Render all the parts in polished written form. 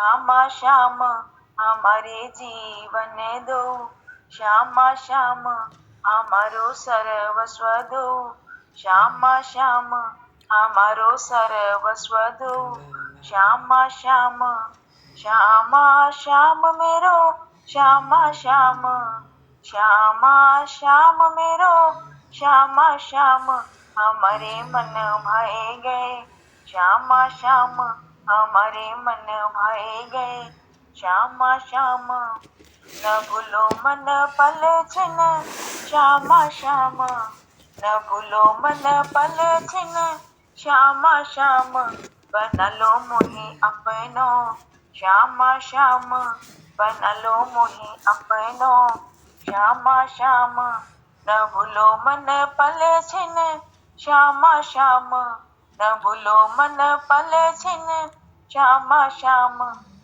श्यामा श्याम हमारे जीवन दो, श्यामा श्याम हमारो सर्वस्व दो, श्यामा श्याम हमारो सर्वस्व दो, श्यामा श्याम श्यामा श्याम मेरो, श्यामा श्याम श्यामा श्याम मेरो, श्यामा श्याम हमारे मन भाए गए, श्यामा श्याम हमारे मन भाए गए, श्यामा श्याम न भूलो मन पल छिन, श्यामा श्याम न भूलो मन पल छिन, श्यामा श्याम बना लो मोहि अपनो, श्यामा श्याम बना लो मोहि अपनो, श्यामा श्याम न भूलो मन पल छिन, श्यामा श्याम न भूलो मन पल छिन, श्यामा श्याम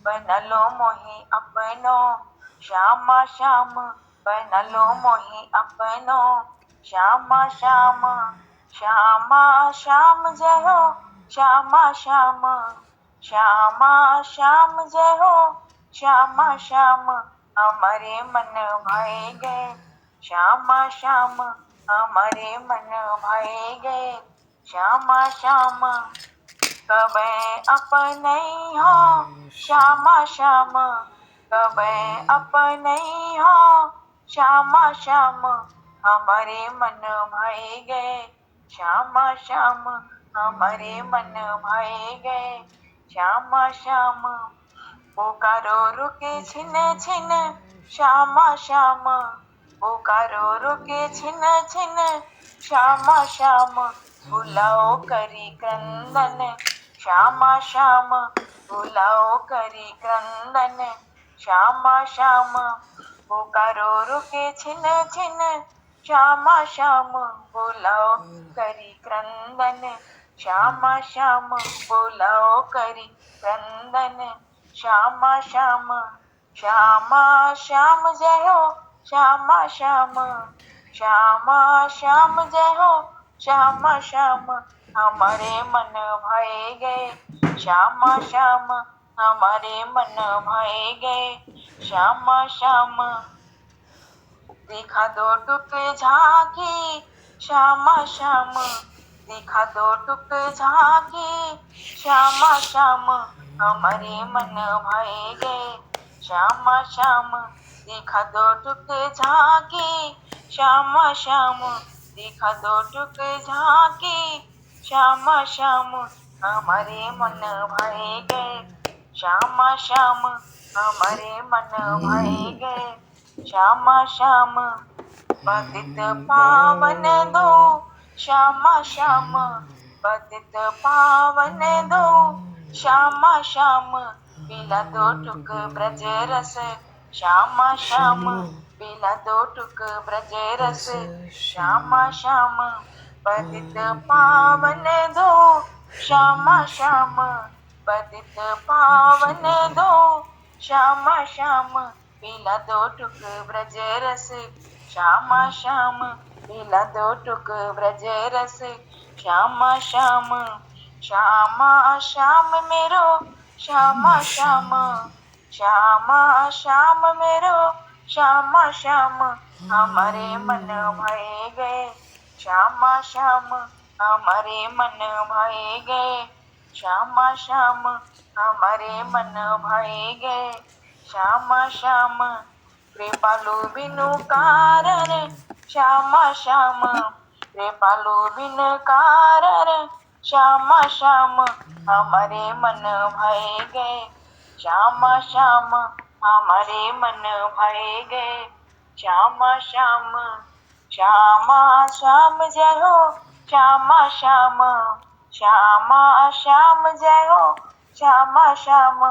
बना लो मोहि अपनो, श्यामा श्याम बना लो मोहि अपनो, श्यामा श्याम श्यामा श्याम जय हो, श्यामा श्याम श्यामा श्याम जय हो, श्यामा श्याम हमारे मन भाए गए, श्यामा श्याम हमारे मन भाए गए, श्यामा श्याम कबै अपने हो, श्यामा श्याम कबै अपने हो, श्यामा श्याम हमारे मन भाए गए, श्यामा श्याम हमारे मन भाए गए, श्यामा श्याम पुकारो रुके छिन छिन, श्यामा श्याम पुकारो रुके छिन छिन, श्यामा श्याम बुलाओ करी क्रंदन, श्यामा श्याम बुलाओ करी क्रंदन, श्यामा श्याम पुकारो रुके छिन छिन, श्यामा श्याम बुलाओ करी क्रंदन, श्यामा श्याम बुलाओ करी क्रंदन, श्यामा श्याम श्यामा श्याम जय हो, श्यामा श्याम श्यामा श्याम जय हो, श्यामा श्याम हमारे मन भाए गए, श्यामा श्याम हमारे मन भाए गए, श्यामा श्याम दिखा दो टुक झांकी, श्यामा श्याम दिखा दो टुक झांकी, श्यामा श्याम हमारे मन भाए गए, श्यामा श्याम दिखा दो टुक झांकी, श्यामा श्याम दिखा दो टुक झांकी, श्यामा श्याम हमारे मन भाए गए, श्यामा श्याम हमारे मन भाए गए, श्यामा श्याम पतित पावन दो, श्यामा श्याम पतित पावन दो, श्यामा श्याम पिला दो टुक ब्रज रस, श्यामा श्याम पिला दो टुक ब्रज रस, श्यामा श्याम पतित पावन दो, श्यामा श्याम पतित पावन दो, श्यामा श्याम पिला दो टुक ब्रज रस, श्यामा श्याम पिला दो टुक ब्रज रस, श्यामा श्याम श्यामा श्याम मेरो, श्यामा श्याम श्यामा श्याम मेरो, श्यामा श्याम हमारे मन भाए गए, श्यामा श्याम हमारे मन भाए गए, श्यामा श्याम हमारे मन भाए गए, श्यामा श्याम कृपालु बिनु कारण, श्यामा श्याम कृपालु बिनु कारण, श्यामा श्याम हमारे मन भाए गए, श्यामा श्याम हमारे मन भाए गए, श्यामा श्याम श्यामा श्याम जय हो, श्यामा श्याम श्यामा श्याम जय हो, श्यामा श्याम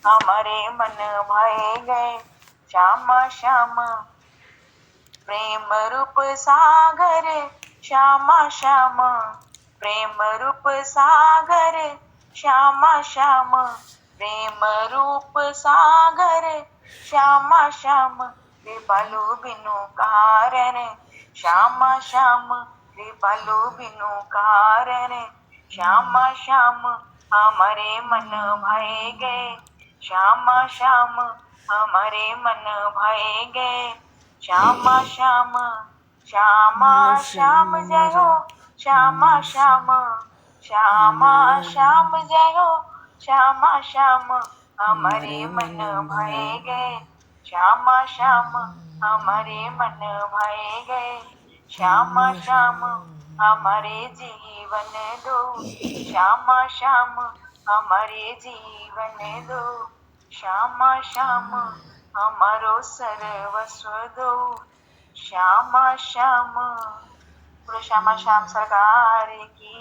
हमारे मन भाए गए, श्यामा श्याम प्रेम रूप सागर, श्यामा श्याम प्रेम रूप सागर, श्यामा श्याम प्रेम रूप सागर, श्यामा श्याम कृपालु बिनु कारण, श्यामा श्याम कृपालु बिनु कारण, श्यामा श्याम हमारे मन भाए गए, श्यामा श्याम हमारे मन भाएंगे, श्यामा श्याम श्यामा श्याम जय हो, श्यामा श्याम श्यामा श्याम जय हो, श्यामा श्याम हमारे मन भाएंगे, श्यामा श्याम हमारे मन भाएंगे, श्यामा श्याम हमारे जीवन दो, श्यामा श्याम हमारे जीवन दो, श्यामा श्याम हमारो सर्वस्व दो, श्यामा श्याम। बोलो श्यामा श्याम सरकार की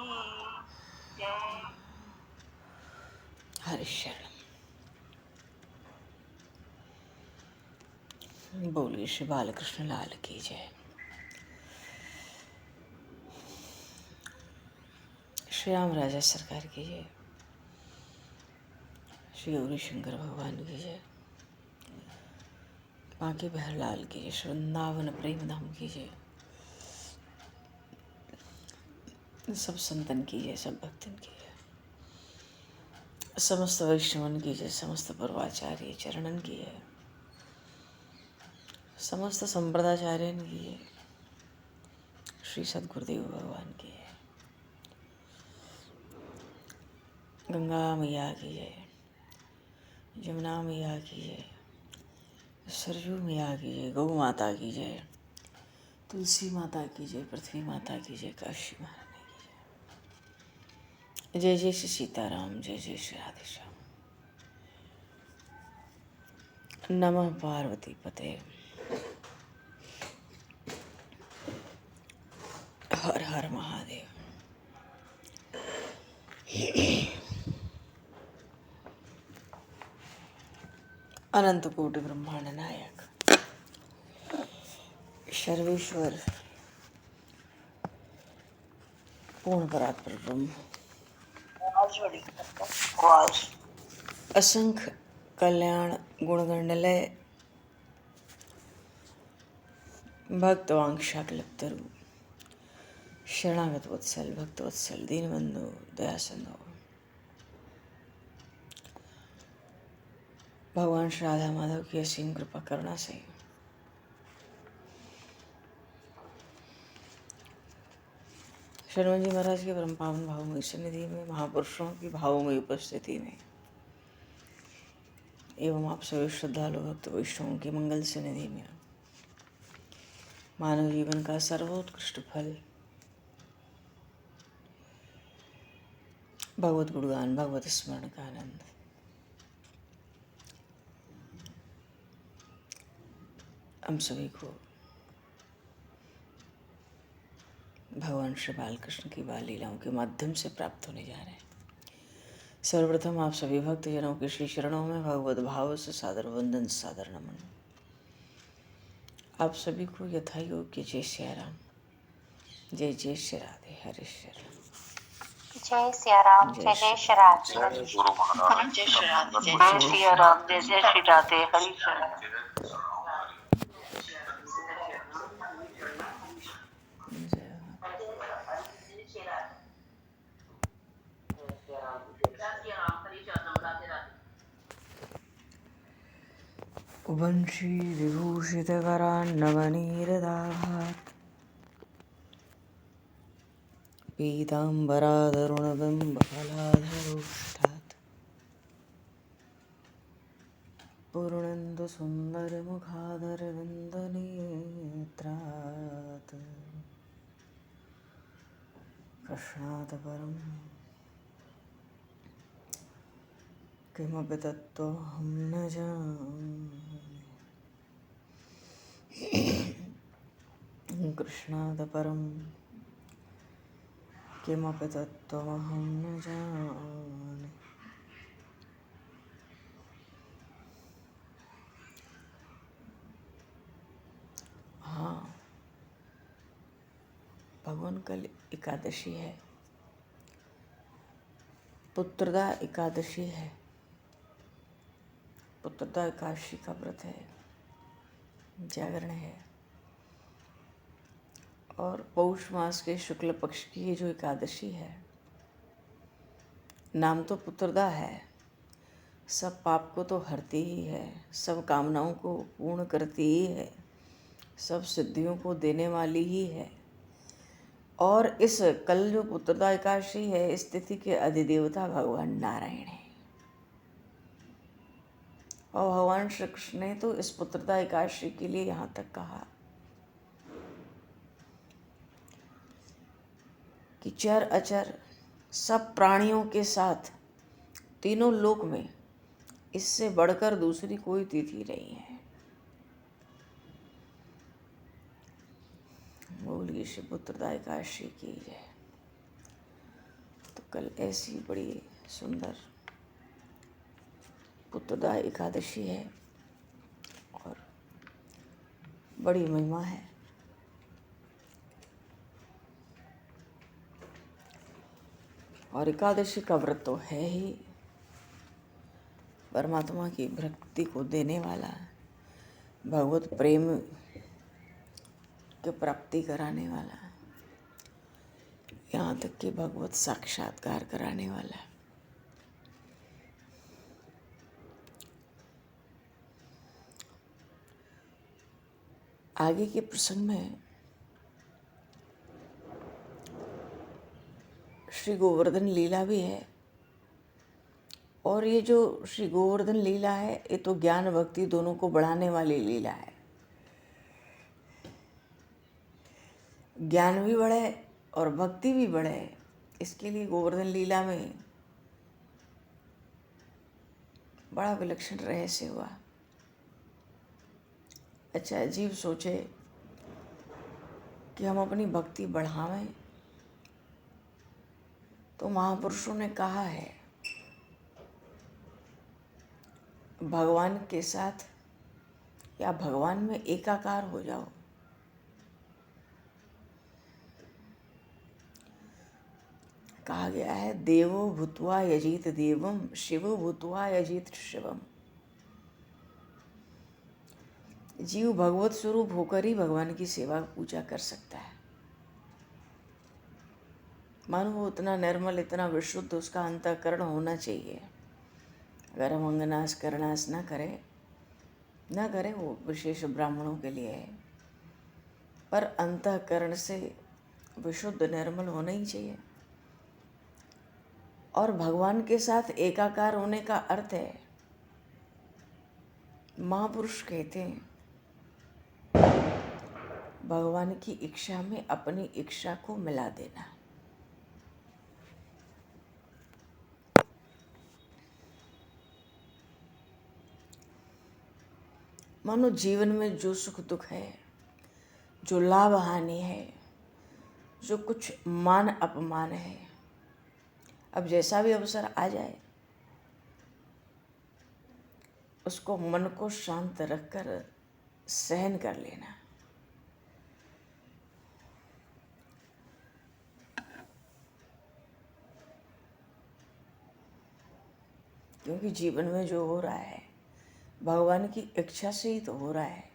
जय। हरे शरण। बोलिए श्री बालकृष्ण लाल की जय। श्री राम राजा सरकार की जय। श्री गौरी शंकर भगवान की जय। बांके बिहारी लाल की जय। श्री वृंदावन प्रेम धाम की जय। सब संतन की जय, सब भक्तन की जय, समस्त वैष्णवन की जय, समस्त पूर्वाचार्य चरणन की जय, समस्त संप्रदाचार्यन की जय, श्री सद्गुरुदेव भगवान की जय, गंगा मैया की जय, यमुना मैया की जय, सरयू मैया की जय, गौ माता की जय, तुलसी माता की जय, पृथ्वी माता की जय, काशी महारानी की जय। जय जय श्री सीताराम, जय जय श्री राधेश्याम। नमः पार्वती पते, हर हर महादेव। अनंत कोटि ब्रह्मांड नायक सर्वेश्वर पूर्ण परात्पर ब्रह्म, असंख्य कल्याण गुणगणलय भक्तवांशा कल्पतरु शरणागत वत्सल भक्तवत्सल दीनबंधु दया सिंधु भगवान श्री राधा माधव की असीम कृपा करुणा से शर्मा जी महाराज के परम पावन भावमयी सन्निधि में, महापुरुषों की भावमयी उपस्थिति में एवं आप सभी श्रद्धालु भक्त वैष्णवों की मंगल सन्निधि में मानव जीवन का सर्वोत्कृष्ट फल भगवत गुणगान, भगवत स्मरण का आनंद हम सभी को भगवान श्री बालकृष्ण की बाल लीलाओं के माध्यम से प्राप्त होने जा रहे हैं। सर्वप्रथम आप सभी भक्तजनों के श्री चरणों में भगवत भाव से सादर वंदन, सादर नमन। आप सभी को यथा योग्य जय श्री राम, जय जय श्री राधे, हरे शरण। जय सिया राम, जय जय श्री राधे, जय गुरु महाराज, जय श्री राधे, जय सिया राम, जय जय श्री राधे, हरि शरण। वंशी विभूषितकरान्नवनीरदाभात् पीताम्बरादरुणबिम्बफलाधरोष्ठात् पूर्णेन्दुसुन्दरमुखादरविन्दनेत्रात् कृष्णात् परं किमपि तत्त्वमहं न जाने। कृष्णात् परं किमपि तत्त्वमहं न जाने। हाँ, भगवान कल एकादशी है, पुत्रदा एकादशी है। पुत्रदा एकादशी का व्रत है, जागरण है। और पौष मास के शुक्ल पक्ष की ये जो एकादशी है, नाम तो पुत्रदा है, सब पाप को तो हरती ही है, सब कामनाओं को पूर्ण करती ही है, सब सिद्धियों को देने वाली ही है। और इस कल जो पुत्रदा एकादशी है, इस तिथि के अधिदेवता भगवान नारायण है। और भगवान श्री कृष्ण ने तो इस पुत्रदा एकादशी के लिए यहाँ तक कहा कि चर अचर सब प्राणियों के साथ तीनों लोक में इससे बढ़कर दूसरी कोई तिथि नहीं है। बोलिए श्री पुत्रदा एकादशी की जय। तो कल ऐसी बड़ी सुंदर पुत्रदा एकादशी है और बड़ी महिमा है। और एकादशी का व्रत तो है ही परमात्मा की भक्ति को देने वाला, भगवत प्रेम की प्राप्ति कराने वाला, यहाँ तक कि भगवत साक्षात्कार कराने वाला। आगे के प्रसंग में श्री गोवर्धन लीला भी है। और ये जो श्री गोवर्धन लीला है, ये तो ज्ञान भक्ति दोनों को बढ़ाने वाली लीला है। ज्ञान भी बढ़े और भक्ति भी बढ़े, इसके लिए गोवर्धन लीला में बड़ा विलक्षण रहस्य हुआ। अच्छा, जीव सोचे कि हम अपनी भक्ति बढ़ावें, तो महापुरुषों ने कहा है भगवान के साथ या भगवान में एकाकार हो जाओ। कहा गया है देवो भूत्वा यजीत देवम, शिवो भूत्वा यजीत शिवम। जीव भगवत स्वरूप होकर ही भगवान की सेवा पूजा कर सकता है। मानो वो इतना निर्मल, इतना विशुद्ध उसका अंतःकरण होना चाहिए। अगर हम अंगनाश करनाश ना करें, वो विशेष ब्राह्मणों के लिए है, पर अंतःकरण से विशुद्ध निर्मल होना ही चाहिए। और भगवान के साथ एकाकार होने का अर्थ है, महापुरुष कहते हैं, भगवान की इच्छा में अपनी इच्छा को मिला देना। मानो जीवन में जो सुख दुख है, जो लाभ हानि है, जो कुछ मान अपमान है, अब जैसा भी अवसर आ जाए उसको मन को शांत रखकर सहन कर लेना। क्योंकि जीवन में जो हो रहा है भगवान की इच्छा से ही तो हो रहा है।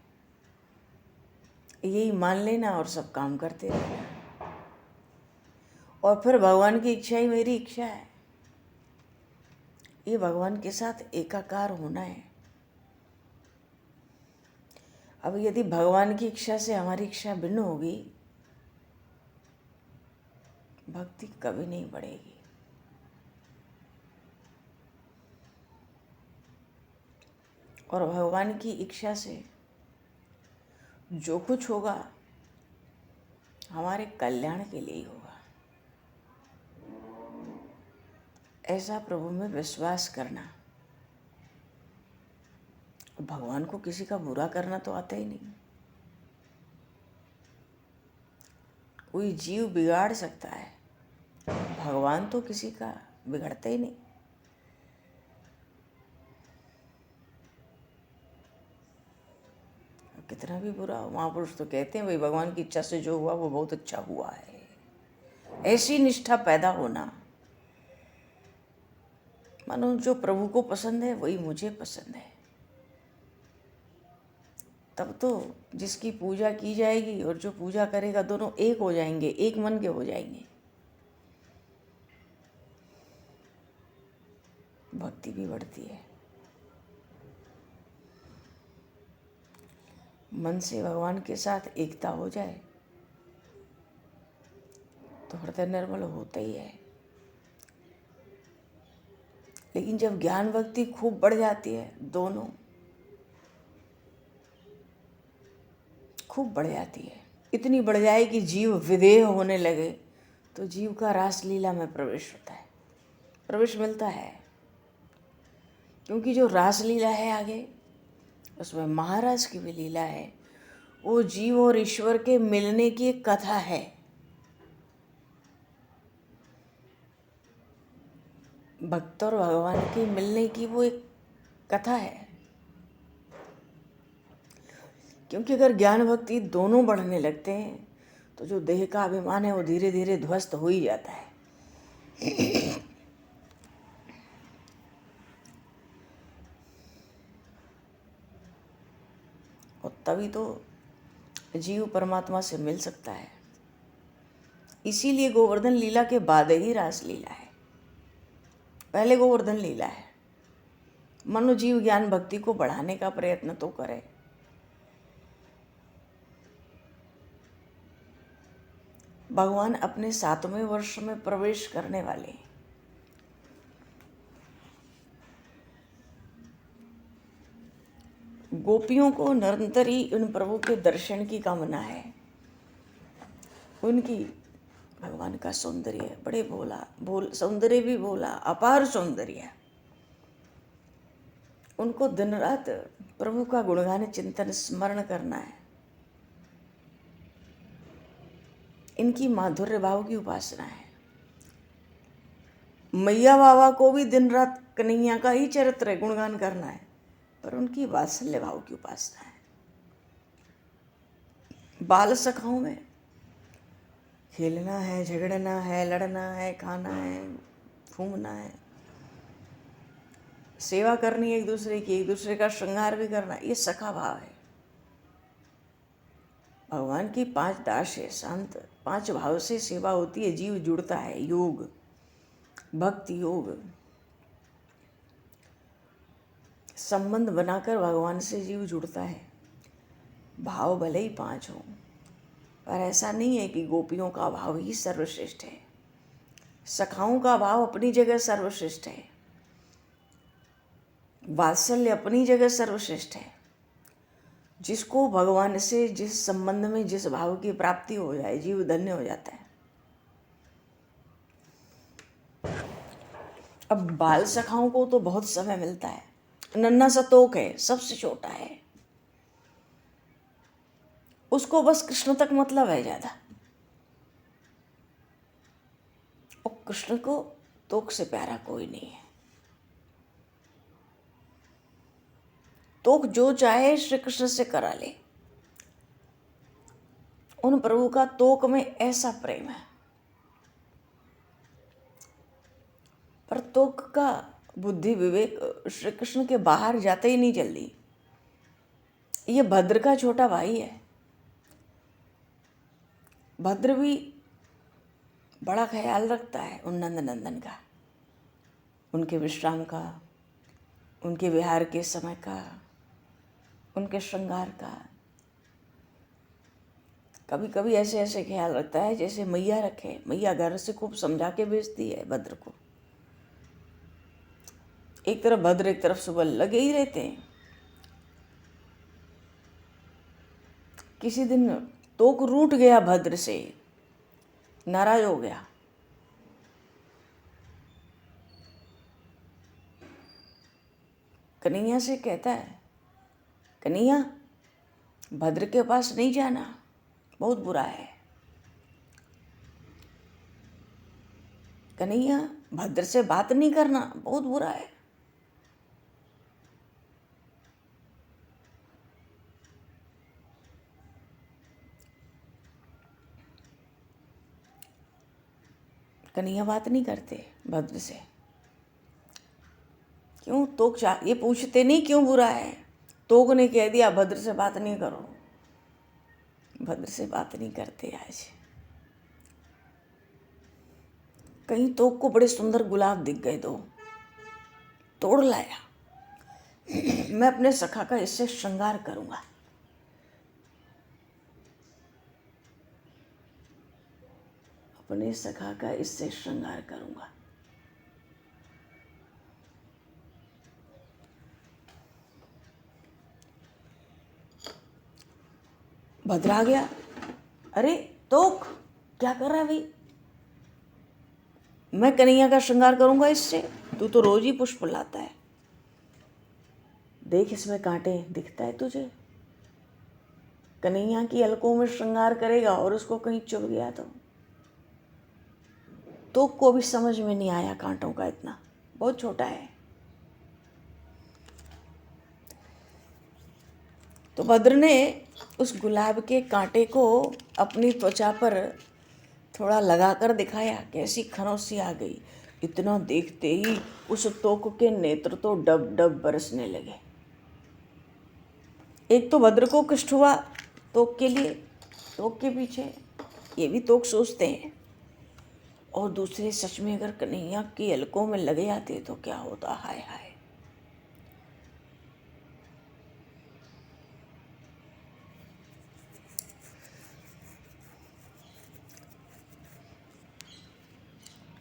यही मान लेना और सब काम करते रहना। और फिर भगवान की इच्छा ही मेरी इच्छा है, ये भगवान के साथ एकाकार होना है। अब यदि भगवान की इच्छा से हमारी इच्छा भिन्न होगी, भक्ति कभी नहीं बढ़ेगी। और भगवान की इच्छा से जो कुछ होगा हमारे कल्याण के लिए ही होगा। ऐसा प्रभु में विश्वास करना। भगवान को किसी का बुरा करना तो आता ही नहीं। कोई जीव बिगाड़ सकता है, भगवान तो किसी का बिगड़ता ही नहीं। कितना भी बुरा हो, महापुरुष तो कहते हैं भाई भगवान की इच्छा से जो हुआ वो बहुत अच्छा हुआ है। ऐसी निष्ठा पैदा होना, मानो जो प्रभु को पसंद है वही मुझे पसंद है। तब तो जिसकी पूजा की जाएगी और जो पूजा करेगा दोनों एक हो जाएंगे, एक मन के हो जाएंगे। भक्ति भी बढ़ती है। मन से भगवान के साथ एकता हो जाए तो हृदय निर्मल होता ही है। लेकिन जब ज्ञान भक्ति खूब बढ़ जाती है, दोनों खूब बढ़ जाती है, इतनी बढ़ जाए कि जीव विदेह होने लगे, तो जीव का रासलीला में प्रवेश होता है, प्रवेश मिलता है। क्योंकि जो रासलीला है आगे, उसमें महाराज की भी लीला है। वो जीव और ईश्वर के मिलने की एक कथा है। भक्त और भगवान के मिलने की वो एक कथा है। क्योंकि अगर ज्ञान भक्ति दोनों बढ़ने लगते हैं तो जो देह का अभिमान है वो धीरे धीरे ध्वस्त हो ही जाता है। और तभी तो जीव परमात्मा से मिल सकता है। इसीलिए गोवर्धन लीला के बाद ही रास लीला है, पहले गोवर्धन लीला है। मनो जीव ज्ञान भक्ति को बढ़ाने का प्रयत्न तो करे। भगवान अपने 7वें वर्ष में प्रवेश करने वाले हैं। गोपियों को निरंतर ही उन प्रभु के दर्शन की कामना है। उनकी भगवान का सौंदर्य बड़े भोला सौंदर्य भी भोला, अपार सौंदर्य। उनको दिन रात प्रभु का गुणगान चिंतन स्मरण करना है। इनकी माधुर्य भाव की उपासना है। मैया बाबा को भी दिन रात कन्हैया का ही चरित्र गुणगान करना है, पर उनकी वात्सल्य भाव की उपासना है। बाल सखाओं में खेलना है, झगड़ना है, लड़ना है, खाना है, घूमना है, सेवा करनी है एक दूसरे की, एक दूसरे का श्रृंगार भी करना, ये सखा भाव है। भगवान की 5 दास है, शांत 5 भाव से सेवा होती है, जीव जुड़ता है। योग, भक्ति योग, संबंध बनाकर भगवान से जीव जुड़ता है। भाव भले ही 5 हों, पर ऐसा नहीं है कि गोपियों का भाव ही सर्वश्रेष्ठ है। सखाओं का भाव अपनी जगह सर्वश्रेष्ठ है, वात्सल्य अपनी जगह सर्वश्रेष्ठ है। जिसको भगवान से जिस संबंध में जिस भाव की प्राप्ति हो जाए, जीव धन्य हो जाता है। अब बाल सखाओं को तो बहुत समय मिलता है। नन्हा सा तोक है, सबसे छोटा है, उसको बस कृष्ण तक मतलब है ज्यादा। और कृष्ण को तोक से प्यारा कोई नहीं है। तोक जो चाहे श्री कृष्ण से करा ले। उन प्रभु का तोक में ऐसा प्रेम है। पर तोक का बुद्धि विवेक श्री कृष्ण के बाहर जाते ही नहीं जल्दी। ये भद्र का छोटा भाई है। भद्र भी बड़ा ख्याल रखता है उन नंद नंदन का, उनके विश्राम का, उनके विहार के समय का, उनके श्रृंगार का। कभी कभी ऐसे ऐसे ख्याल रखता है जैसे मैया रखे। मैया घर से खूब समझा के भेजती है भद्र को। एक तरफ भद्र, एक तरफ सुबह लगे ही रहते हैं। किसी दिन तोक रूठ गया भद्र से, नाराज हो गया। कन्हैया से कहता है, कन्हैया भद्र के पास नहीं जाना, बहुत बुरा है। कन्हैया भद्र से बात नहीं करना, बहुत बुरा है। कन्हैया बात नहीं करते भद्र से। क्यों? तोक ये पूछते नहीं क्यों बुरा है। तोक ने कह दिया भद्र से बात नहीं करो। भद्र से बात नहीं करते आज। कहीं तोक को बड़े सुंदर गुलाब दिख गए, दो तोड़ लाया। मैं अपने सखा का इससे श्रृंगार करूंगा। अपने सखा का इससे श्रृंगार करूंगा। भद्र आ गया, अरे तोक क्या कर रहा है भाई? मैं कन्हैया का श्रृंगार करूंगा इससे? तू तो रोज ही पुष्प लाता है, देख इसमें कांटे, दिखता है तुझे? कन्हैया की अलकों में श्रृंगार करेगा और उसको कहीं चुभ गया तो को भी समझ में नहीं आया कांटों का, इतना बहुत छोटा है। तो भद्र ने उस गुलाब के कांटे को अपनी त्वचा पर थोड़ा लगाकर दिखाया, कैसी खनौसी आ गई। इतना देखते ही उस तोक के नेत्र तो डब डब बरसने लगे। एक तो भद्र को कष्ट हुआ तोक के लिए, तोक के पीछे ये भी तोक सोचते हैं, और दूसरे सच में अगर कन्हैया की अलकों में लगे जाते तो क्या होता, हाय हाय।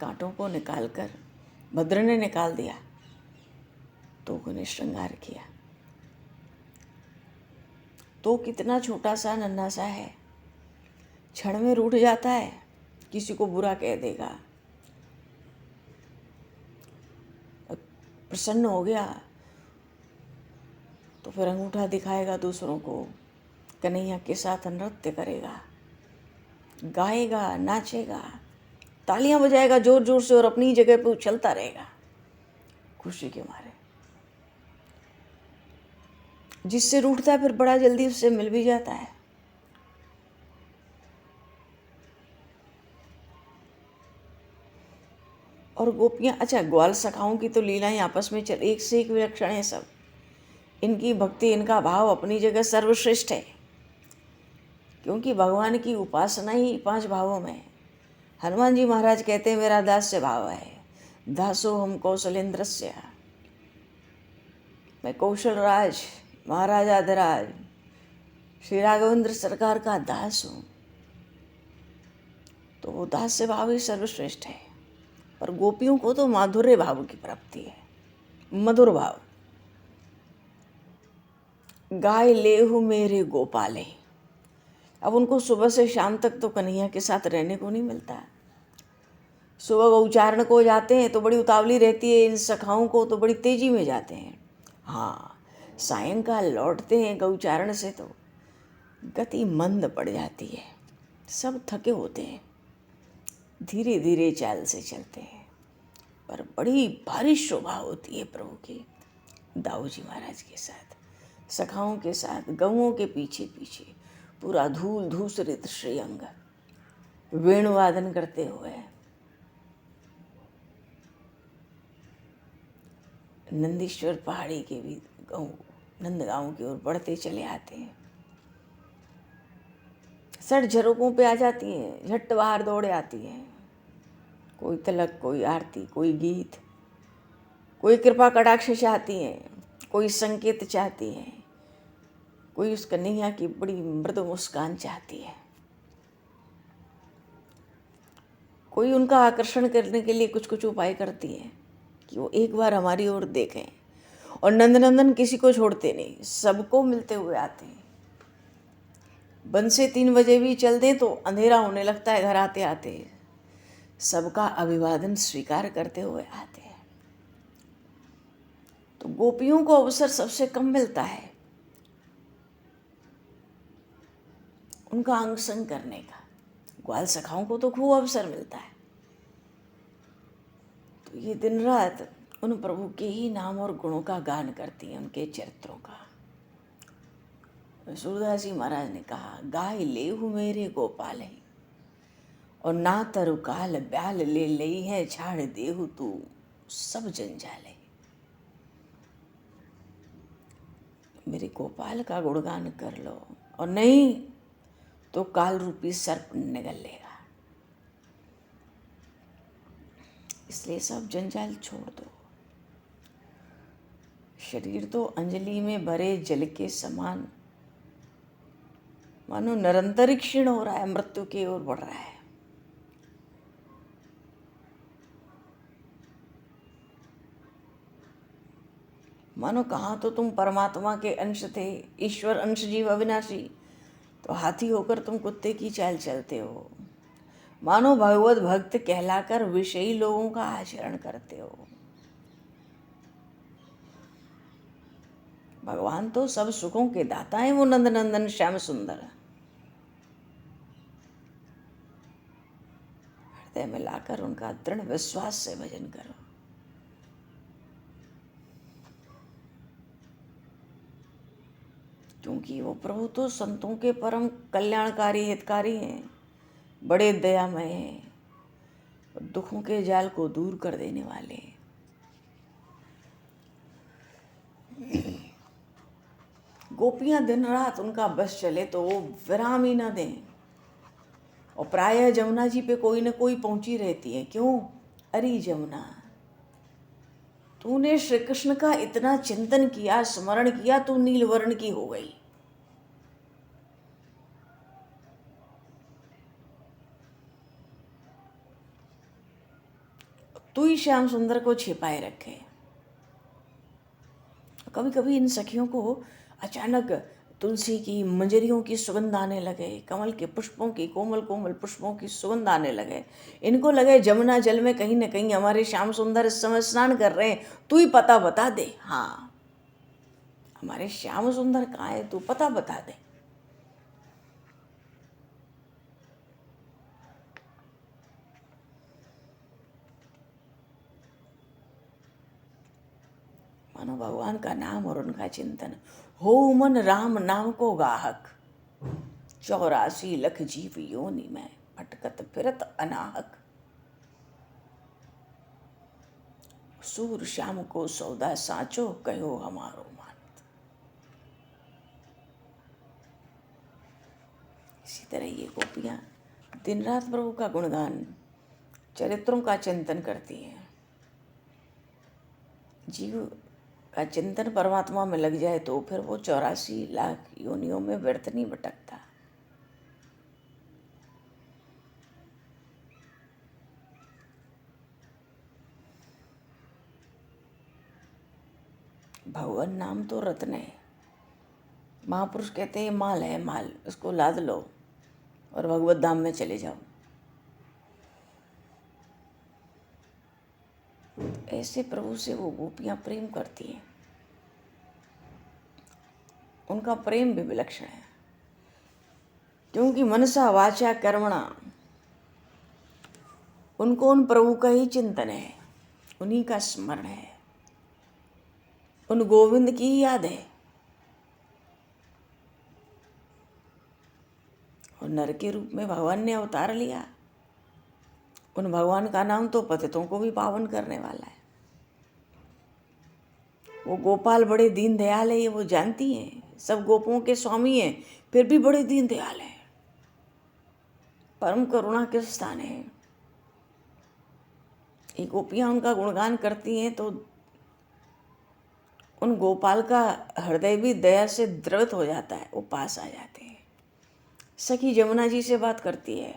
कांटों को निकालकर भद्र ने निकाल दिया, तो उन्हें श्रृंगार किया। तो कितना छोटा सा नन्हा सा है, क्षण में रूठ जाता है, किसी को बुरा कह देगा, प्रसन्न हो गया तो फिर अंगूठा दिखाएगा दूसरों को, कन्हैया के साथ नृत्य करेगा, गाएगा, नाचेगा, तालियां बजाएगा जोर जोर से और अपनी जगह पे उछलता रहेगा खुशी के मारे। जिससे रूठता है फिर बड़ा जल्दी उससे मिल भी जाता है। और गोपियां, अच्छा ग्वाल सखाओं की तो लीलाएं आपस में चल, एक से एक विलक्षण है सब। इनकी भक्ति, इनका भाव अपनी जगह सर्वश्रेष्ठ है, क्योंकि भगवान की उपासना ही 5 भावों में है। हनुमान जी महाराज कहते हैं मेरा दास्य भाव है, दासो हम कौशलेंद्रस्य, मैं कौशल राज महाराजाधिराज श्री राघवेंद्र सरकार का दास हूँ। तो वो दास्य भाव ही सर्वश्रेष्ठ है। पर गोपियों को तो माधुर्य भाव की प्राप्ति है, मधुर भाव। गाय लेहु मेरे गोपाले। अब उनको सुबह से शाम तक तो कन्हैया के साथ रहने को नहीं मिलता। सुबह गौचारण को जाते हैं तो बड़ी उतावली रहती है, इन सखाओं को तो बड़ी तेजी में जाते हैं। हाँ, सायंकाल लौटते हैं गौचारण से तो गति मंद पड़ जाती है, सब थके होते हैं, धीरे धीरे चाल से चलते हैं, पर बड़ी भारी शोभा होती है प्रभु की दाऊ जी महाराज के साथ, सखाओं के साथ, गऊओं के पीछे पीछे पूरा धूल धूसरित श्रीअंग वेणुवादन करते हुए नंदीश्वर पहाड़ी के भी गऊ नंदगांव की ओर बढ़ते चले आते हैं। सड़ झरोकों पे आ जाती हैं, झट बाहर दौड़े आती हैं। कोई तिलक, कोई आरती, कोई गीत, कोई कृपा कटाक्ष चाहती हैं, कोई संकेत चाहती हैं, कोई उस कन्हैया की बड़ी मृदु मुस्कान चाहती है, कोई उनका आकर्षण करने के लिए कुछ कुछ उपाय करती है कि वो एक बार हमारी ओर देखें। और नंदनंदन किसी को छोड़ते नहीं, सबको मिलते हुए आते हैं। बंद से 3 बजे भी चल दें तो अंधेरा होने लगता है घर आते आते, सबका अभिवादन स्वीकार करते हुए आते हैं। तो गोपियों को अवसर सबसे कम मिलता है उनका अंग संग करने का, ग्वाल सखाओं को तो खूब अवसर मिलता है। तो ये दिन रात उन प्रभु के ही नाम और गुणों का गान करती हैं, उनके चरित्रों का। सूरदास जी महाराज ने कहा, गाय लेहु मेरे गोपाल, और ना तरुकाल ब्याल ले लई है, छाड़ देहु तू सब जंजाले। मेरे गोपाल का गुणगान कर लो, और नहीं तो काल रूपी सर्प निगल लेगा। इसलिए सब जंजाल छोड़ दो। शरीर तो अंजलि में भरे जल के समान, मानो निरंतर क्षीण हो रहा है, मृत्यु की ओर बढ़ रहा है। मानो कहाँ तो तुम परमात्मा के अंश थे, ईश्वर अंश जीव अविनाशी, तो हाथी होकर तुम कुत्ते की चाल चलते हो। मानो भगवत भक्त कहलाकर विषयी लोगों का आचरण करते हो। भगवान तो सब सुखों के दाता है, वो नंद नंदन श्याम सुंदर। हृदय में लाकर उनका दृढ़ विश्वास से भजन करो। क्योंकि वो प्रभु तो संतों के परम कल्याणकारी हितकारी हैं, बड़े दयामय हैं, दुखों के जाल को दूर कर देने वाले हैं। गोपियां दिन रात उनका बस चले तो वो विराम ही न दें, और प्रायः जमुना जी पे कोई न कोई पहुंची रहती है। क्यों? अरे जमुना, तूने श्री कृष्ण का इतना चिंतन किया, स्मरण किया, तू नीलवर्ण की हो गई। तू ही श्याम सुंदर को छिपाए रखे। कभी कभी इन सखियों को अचानक तुलसी की मंजरियों की सुगंध आने लगे, कमल के पुष्पों की, कोमल कोमल पुष्पों की सुगंध आने लगे। इनको लगे जमुना जल में कहीं न कहीं हमारे श्याम सुंदर इस समय स्नान कर रहे हैं, तू ही पता बता दे। हाँ, हमारे श्याम सुंदर कहाँ है, तू पता बता दे। मानो भगवान का नाम और उनका चिंतन हो मन राम नाम को गाहक, 84 लख जीव योनि में भटकत फिरत अनाहक। सूर श्याम को सौदा साचो, कहो हमारो मानत। इसी तरह ये गोपियां दिन रात प्रभु का गुणगान, चरित्रों का चिंतन करती हैं। जीव का चिंतन परमात्मा में लग जाए तो फिर वो 84 लाख योनियों में व्यर्थ नहीं भटकता। भगवान नाम तो रत्न है। महापुरुष कहते हैं माल है, माल, उसको लाद लो और भगवत धाम में चले जाओ। ऐसे प्रभु से वो गोपियां प्रेम करती हैं। उनका प्रेम भी विलक्षण है, क्योंकि मनसा वाचा कर्मणा उनको उन प्रभु का ही चिंतन है, उन्हीं का स्मरण है, उन गोविंद की ही याद है। और नर के रूप में भगवान ने अवतार लिया। उन भगवान का नाम तो पतितों को भी पावन करने वाला है। वो गोपाल बड़े दीन दयाल है, ये वो जानती हैं। सब गोपों के स्वामी हैं, फिर भी बड़े दीन दयाल हैं। परम करुणा के स्थान है। ये गोपियां उनका गुणगान करती हैं तो उन गोपाल का हृदय भी दया से द्रवित हो जाता है, वो पास आ जाते हैं। सखी जमुना जी से बात करती है,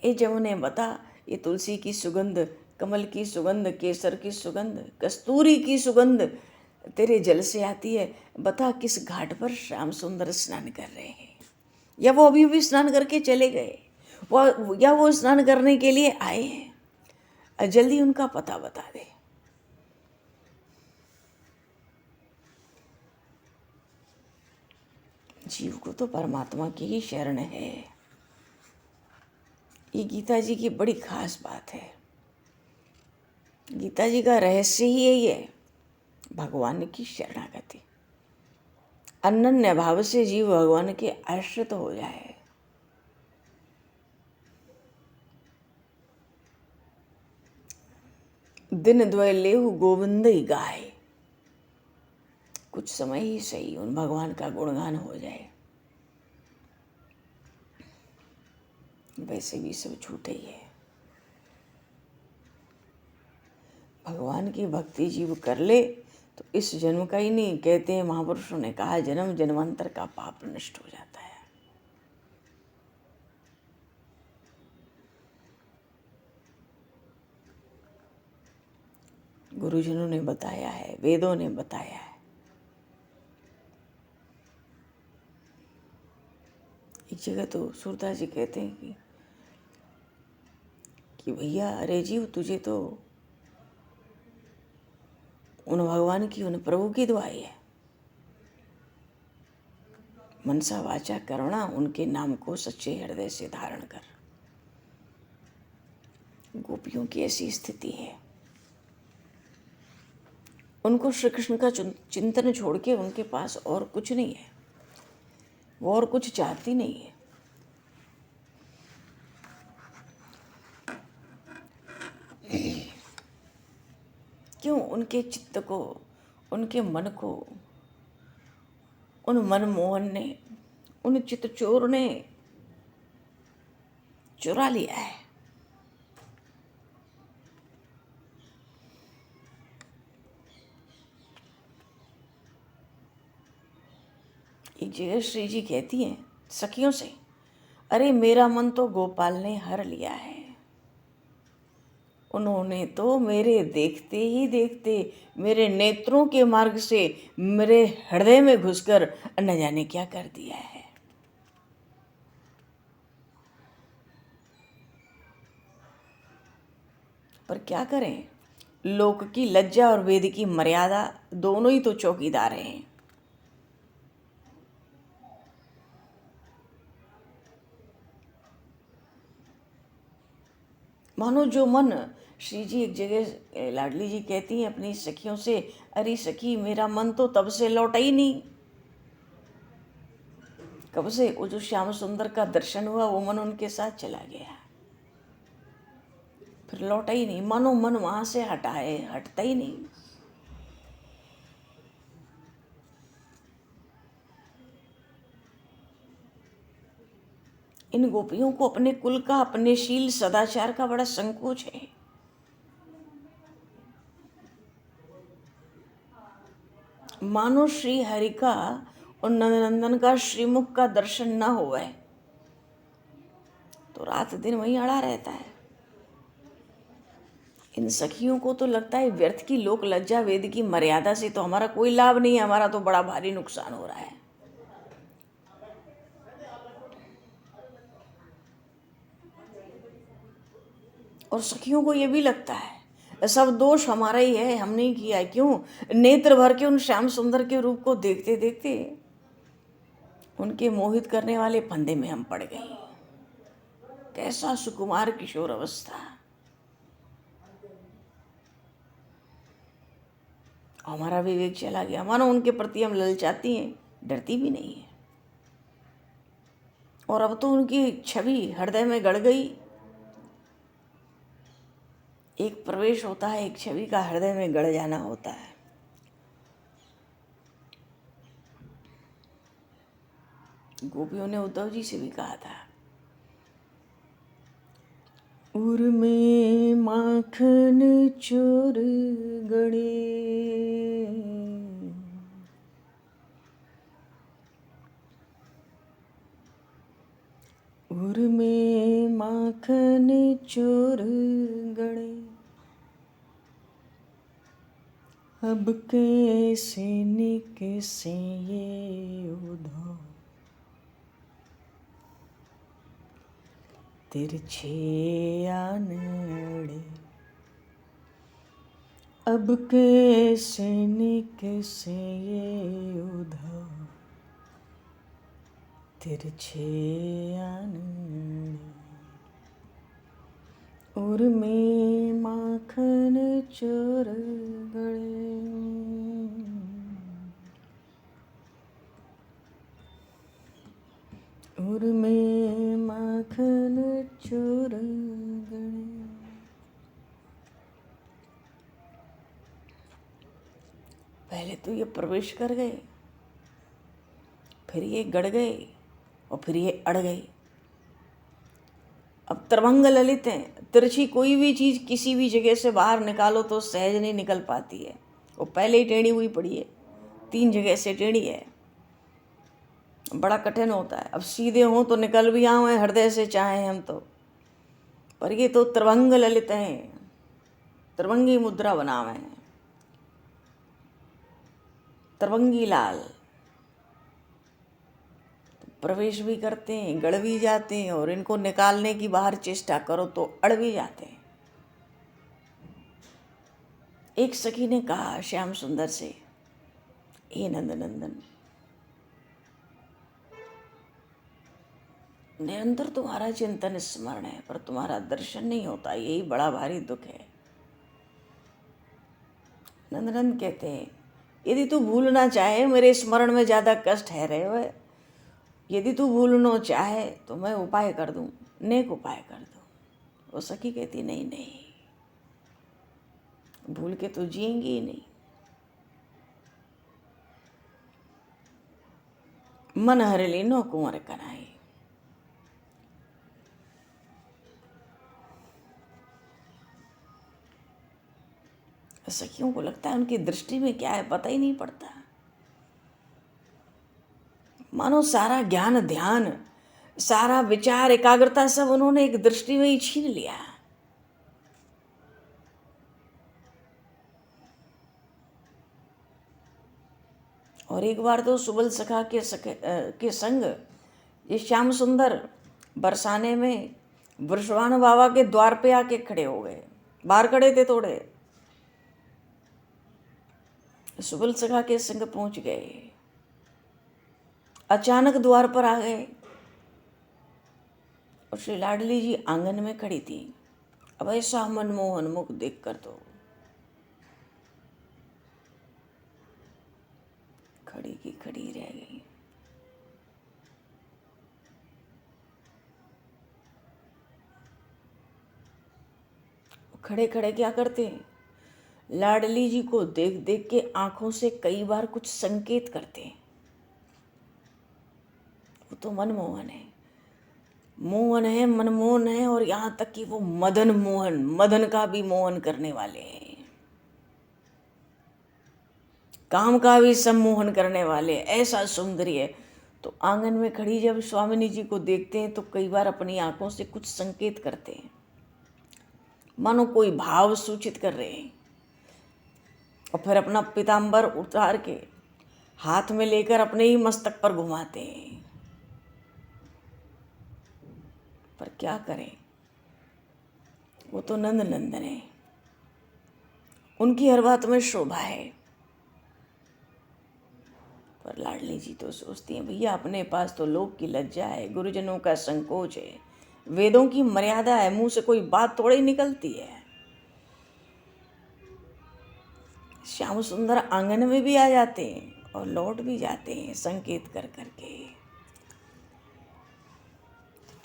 ए जमुने बता, ये तुलसी की सुगंध, कमल की सुगंध, केसर की सुगंध, कस्तूरी की सुगंध तेरे जल से आती है। बता किस घाट पर श्याम सुंदर स्नान कर रहे हैं, या वो अभी भी स्नान करके चले गए, या वो स्नान करने के लिए आए हैं। जल्दी उनका पता बता दे। जीव को तो परमात्मा की ही शरण है। ये गीता जी की बड़ी खास बात है। गीता जी का रहस्य ही यही है, भगवान की शरणागति। अनन्य भाव से जीव भगवान के आश्रित हो जाए। दिन द्वय लेहु गोविंद ही गाय, कुछ समय ही सही उन भगवान का गुणगान हो जाए, वैसे भी सब झूठे ही है। भगवान की भक्ति जीव कर ले तो इस जन्म का ही नहीं, कहते हैं महापुरुषों ने कहा, जन्म जन्मांतर का पाप नष्ट हो जाता है। गुरुजनों ने बताया है, वेदों ने बताया है। एक जगह तो सूरदास जी कहते हैं कि भैया अरे जीव, तुझे तो उन भगवान की, उन प्रभु की दुआई है। मनसा वाचा करुणा, उनके नाम को सच्चे हृदय से धारण कर। गोपियों की ऐसी स्थिति है, उनको श्री कृष्ण का चिंतन छोड़ के उनके पास और कुछ नहीं है, वो और कुछ चाहती नहीं है। क्यों? उनके चित्त को, उनके मन को उन मनमोहन ने, उन चित्त चोर ने चुरा लिया है। एक जगह श्री जी कहती हैं सखियों से, अरे मेरा मन तो गोपाल ने हर लिया है। उन्होंने तो मेरे देखते ही देखते मेरे नेत्रों के मार्ग से मेरे हृदय में घुसकर न जाने क्या कर दिया है। पर क्या करें, लोक की लज्जा और वेद की मर्यादा दोनों ही तो चौकीदार हैं। मानो जो मन, श्री जी एक जगह लाडली जी कहती हैं अपनी सखियों से, अरे सखी मेरा मन तो तब से लौटा ही नहीं। कब से? वो जो श्याम सुंदर का दर्शन हुआ वो मन उनके साथ चला गया, फिर लौटा ही नहीं। मानो मन वहां से हटता ही नहीं। इन गोपियों को अपने कुल का, अपने शील सदाचार का बड़ा संकोच है। मानो श्री हरि का और नंदनंदन का श्रीमुख का दर्शन न हुआ है तो रात दिन वहीं अड़ा रहता है। इन सखियों को तो लगता है व्यर्थ की लोक लज्जा वेद की मर्यादा से तो हमारा कोई लाभ नहीं है, हमारा तो बड़ा भारी नुकसान हो रहा है। और सखियों को ये भी लगता है सब दोष हमारा ही है, हमने ही किया है। क्यों? नेत्र भर के उन श्याम सुंदर के रूप को देखते देखते उनके मोहित करने वाले फंदे में हम पड़ गए। कैसा सुकुमार किशोर अवस्था, हमारा विवेक चला गया। मानो उनके प्रति हम ललचाती हैं, डरती भी नहीं है। और अब तो उनकी छवि हृदय में गड़ गई। एक प्रवेश होता है, एक छवि का हृदय में गड़ जाना होता है। गोपियों ने उद्धव जी से भी कहा था, उर में माखन चोर गड़े, उर में माखन चोर गड़े, अब कैसे निकसे ये उद्धव, तिरछे आनड़े, अब कैसे निकसे ये उद्धव, तिरछे आनड़े, उर में माखन चोर गड़े, उर में माखन चोर गड़े। पहले तो ये प्रवेश कर गए, फिर ये गड़ गए और फिर ये अड़ गए। अब त्रिभंग ललित हैं, तिरछी कोई भी चीज किसी भी जगह से बाहर निकालो तो सहज नहीं निकल पाती है, वो पहले ही टेढ़ी हुई पड़ी है, 3 जगह से टेढ़ी है, बड़ा कठिन होता है। अब सीधे हों तो निकल भी आए हृदय से चाहें हम तो, पर ये तो त्रिभंग ललित हैं, त्रिभंगी मुद्रा बनावे हैं। तरवंगी लाल प्रवेश भी करते हैं, गड़ भी जाते हैं, और इनको निकालने की बाहर चेष्टा करो तो अड़ भी जाते हैं। एक सखी ने कहा श्याम सुंदर से, हे नंदनंदन, निरंतर तुम्हारा चिंतन स्मरण है पर तुम्हारा दर्शन नहीं होता, यही बड़ा भारी दुख है। नंदनंद कहते हैं, यदि तू भूलना चाहे, मेरे स्मरण में ज़्यादा कष्ट है रहे हो, यदि तू भूलना चाहे तो मैं उपाय कर दूं, नेक उपाय कर दूं। वो सखी कहती, नहीं नहीं, भूल के तो जिएंगी ही नहीं। मन हर लीनो कुंवर कनाई। सखियों को लगता है उनकी दृष्टि में क्या है पता ही नहीं पड़ता। मानो सारा ज्ञान ध्यान, सारा विचार एकाग्रता सब उन्होंने एक दृष्टि में ही छीन लिया। और एक बार तो सुबल सखा के संग ये श्याम सुंदर बरसाने में वृषभानु बाबा के द्वार पे आके खड़े हो गए। बाहर खड़े थे थोड़े, सुबल सखा के संग पहुंच गए। अचानक द्वार पर आ गए और श्री लाडली जी आंगन में खड़ी थी। अब ऐसा मनमोहन मुख देख कर तो खड़ी की खड़ी रह गई। खड़े खड़े क्या करते हैं, लाडली जी को देख देख के आंखों से कई बार कुछ संकेत करते हैं। वो तो मनमोहन है, मोहन है, मनमोहन है, और यहाँ तक कि वो मदन मोहन, मदन का भी मोहन करने वाले हैं, काम का भी सम्मोहन करने वाले, ऐसा सुंदरी है। तो आंगन में खड़ी जब स्वामिनी जी को देखते हैं तो कई बार अपनी आंखों से कुछ संकेत करते हैं, मानो कोई भाव सूचित कर रहे हैं। और फिर अपना पीताम्बर उतार के हाथ में लेकर अपने ही मस्तक पर घुमाते हैं। पर क्या करें, वो तो नंद नंदन है, उनकी हर बात में शोभा है। पर लाडली जी तो सोचती हैं, भैया अपने पास तो लोक की लज्जा है, गुरुजनों का संकोच है, वेदों की मर्यादा है, मुंह से कोई बात थोड़ी निकलती है। श्याम सुंदर आंगन में भी आ जाते हैं और लौट भी जाते हैं संकेत कर करके।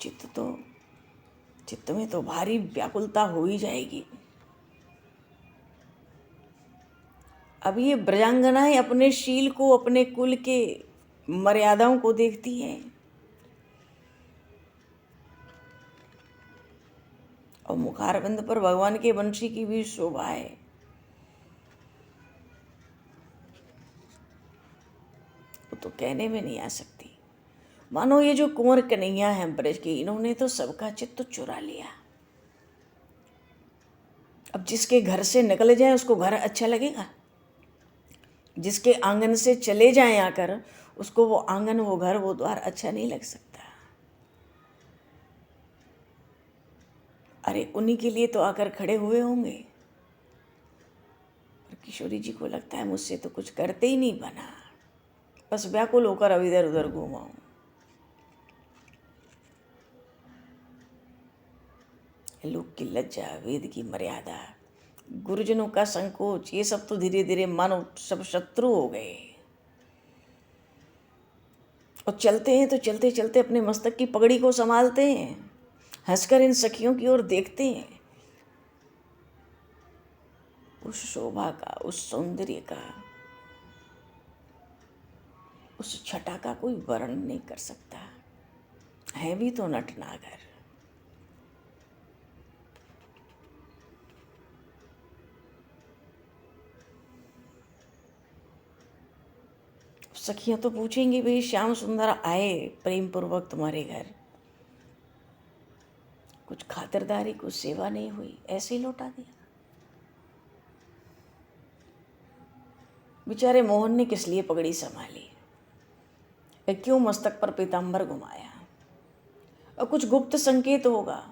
चित्त में तो भारी व्याकुलता हो ही जाएगी। अब ये ब्रजांगनाएं अपने शील को, अपने कुल के मर्यादाओं को देखती हैं, और मुखारविंद पर भगवान के वंशी की भी शोभा है। वो तो कहने में नहीं आ सकती। मानो ये जो कुंवर कन्हैया हैं ब्रज की, इन्होंने तो सबका चित्त चुरा लिया। अब जिसके घर से निकल जाए उसको घर अच्छा लगेगा, जिसके आंगन से चले जाएं आकर उसको वो आंगन, वो घर, वो द्वार अच्छा नहीं लग सकता। अरे उन्हीं के लिए तो आकर खड़े हुए होंगे। पर किशोरी जी को लगता है मुझसे तो कुछ करते ही नहीं बना, बस व्याकुल होकर अब इधर उधर घूमाऊं। लोक की लज्जा, वेद की मर्यादा, गुरुजनों का संकोच, ये सब तो धीरे धीरे मानो सब शत्रु हो गए। और चलते हैं तो चलते चलते अपने मस्तक की पगड़ी को संभालते हैं, हंसकर इन सखियों की ओर देखते हैं। उस शोभा का, उस सौंदर्य का, उस छटा का कोई वर्णन नहीं कर सकता। है भी तो नटनागर। सखियां तो पूछेंगी, भाई श्याम सुंदर आए प्रेम पूर्वक तुम्हारे घर, कुछ खातिरदारी, कुछ सेवा नहीं हुई, ऐसे ही लौटा दिया। बेचारे मोहन ने किस लिए पगड़ी संभाली, क्यों मस्तक पर पीतांबर घुमाया, और कुछ गुप्त संकेत होगा।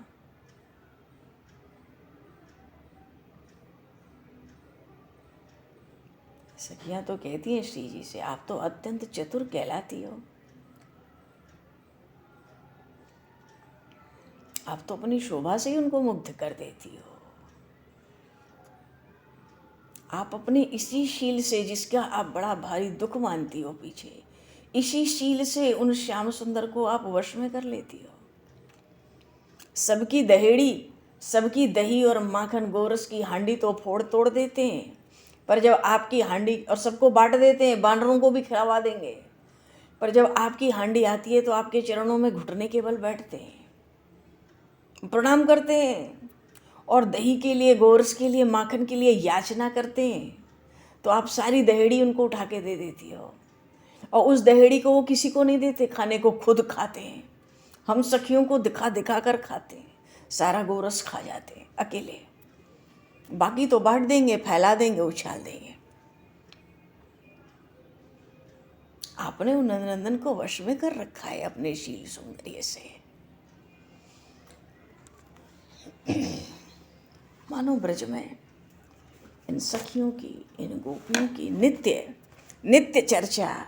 सखियां तो कहती हैं श्री जी से, आप तो अत्यंत चतुर कहलाती हो, आप तो अपनी शोभा से ही उनको मुग्ध कर देती हो। आप अपने इसी शील से, जिसका आप बड़ा भारी दुख मानती हो पीछे, इसी शील से उन श्याम सुंदर को आप वश में कर लेती हो। सबकी दहेड़ी, सबकी दही और माखन गोरस की हांडी तो फोड़ तोड़ देते हैं, पर जब आपकी हांडी, और सबको बांट देते हैं, बानरों को भी खिलावा देंगे, पर जब आपकी हांडी आती है तो आपके चरणों में घुटने के बल बैठते हैं, प्रणाम करते हैं, और दही के लिए, गोरस के लिए, माखन के लिए याचना करते हैं, तो आप सारी दहेड़ी उनको उठा के दे देती हो, और उस दहेड़ी को वो किसी को नहीं देते, खाने को खुद खाते हैं। हम सखियों को दिखा दिखा कर खाते हैं, सारा गोरस खा जाते हैं अकेले, बाकी तो बांट देंगे, फैला देंगे, उछाल देंगे। आपने उन नंदन को वश में कर रखा है अपने शील सौंदर्य से। मानो ब्रज में इन सखियों की, इन गोपियों की नित्य नित्य चर्चा,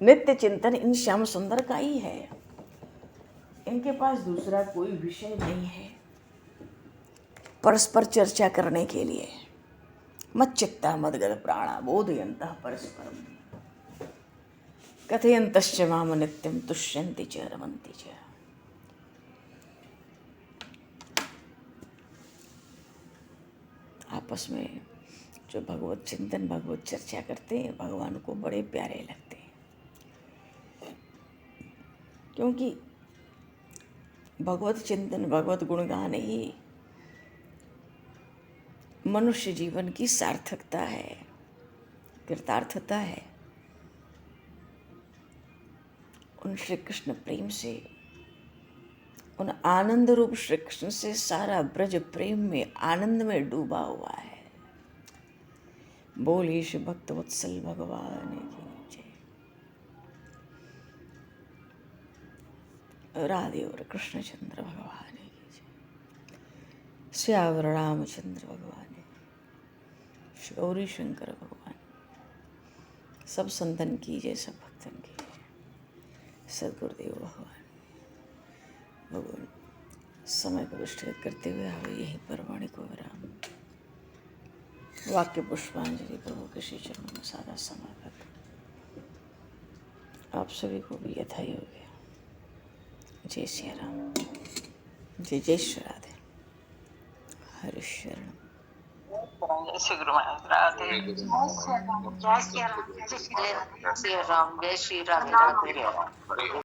नित्य चिंतन इन श्याम सुंदर का ही है। इनके पास दूसरा कोई विषय नहीं है परस्पर चर्चा करने के लिए। मच्चित्ता मदगद प्राणा बोधयन्तः परस्परम कथयन्तश्च माम नित्यं तुष्यन्ति च रमन्ति च। आपस में जो भगवत चिंतन, भगवत चर्चा करते हैं, भगवान को बड़े प्यारे लगते हैं, क्योंकि भगवत चिंतन, भगवत गुणगान ही मनुष्य जीवन की सार्थकता है, कृतार्थता है। उन श्री कृष्ण प्रेम से, उन आनंद रूप श्री कृष्ण से सारा ब्रज प्रेम में, आनंद में डूबा हुआ है। बोलिए श्री भक्त वत्सल भगवान की जय। राधे और कृष्णचंद्र भगवान की जय। श्यावर रामचंद्र भगवान, गौरी शंकर भगवान, सब संतन की जय, सब भक्तन की जय। सदगुरुदेव भगवान समय को दृष्टिगत करते हुए हमें यहीं पर वाणी को विराम। वाक्य पुष्पांजलि प्रभु के श्री चरणों में सादा समागत। आप सभी को भी यथा योग्य जय श्री राम, जय जय श्री राधे, हरि शरण। जय श्री गुरु महाराज, राधे जय श्री राम, जय श्री राम, जय श्री राम, राधे राधे।